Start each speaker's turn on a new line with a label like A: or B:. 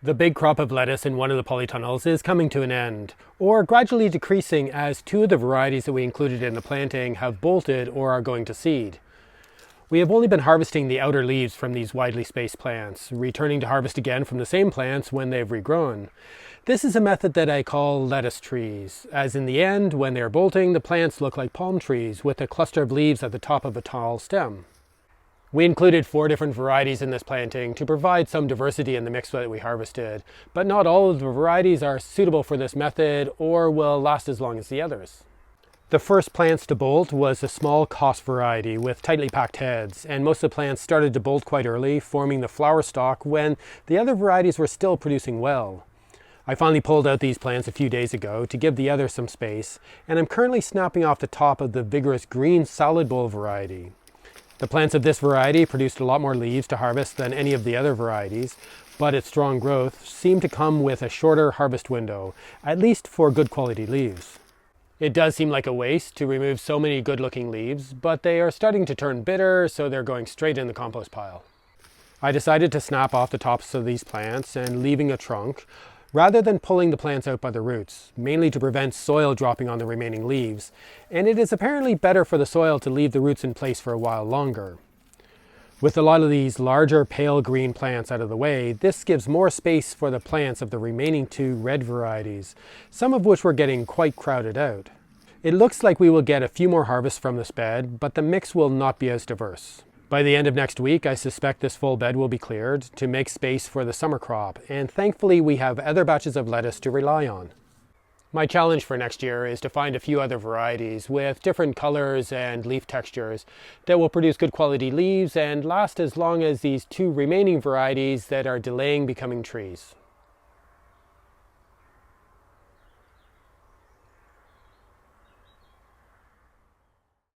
A: The big crop of lettuce in one of the polytunnels is coming to an end, or gradually decreasing as two of the varieties that we included in the planting have bolted or are going to seed. We have only been harvesting the outer leaves from these widely spaced plants, returning to harvest again from the same plants when they've regrown. This is a method that I call lettuce trees, as in the end, when they're bolting, the plants look like palm trees with a cluster of leaves at the top of a tall stem. We included 4 different varieties in this planting to provide some diversity in the mix that we harvested, but not all of the varieties are suitable for this method or will last as long as the others. The first plants to bolt was a small cost variety with tightly packed heads, and most of the plants started to bolt quite early, forming the flower stalk when the other varieties were still producing well. I finally pulled out these plants a few days ago to give the others some space, and I'm currently snapping off the top of the vigorous green salad bowl variety. The plants of this variety produced a lot more leaves to harvest than any of the other varieties, but its strong growth seemed to come with a shorter harvest window, at least for good quality leaves. It does seem like a waste to remove so many good looking leaves, but they are starting to turn bitter, so they're going straight in the compost pile. I decided to snap off the tops of these plants and leaving a trunk, rather than pulling the plants out by the roots, mainly to prevent soil dropping on the remaining leaves, and it is apparently better for the soil to leave the roots in place for a while longer. With a lot of these larger pale green plants out of the way, this gives more space for the plants of the remaining 2 red varieties, some of which were getting quite crowded out. It looks like we will get a few more harvests from this bed, but the mix will not be as diverse. By the end of next week, I suspect this full bed will be cleared to make space for the summer crop, and thankfully we have other batches of lettuce to rely on. My challenge for next year is to find a few other varieties with different colors and leaf textures that will produce good quality leaves and last as long as these 2 remaining varieties that are delaying becoming trees.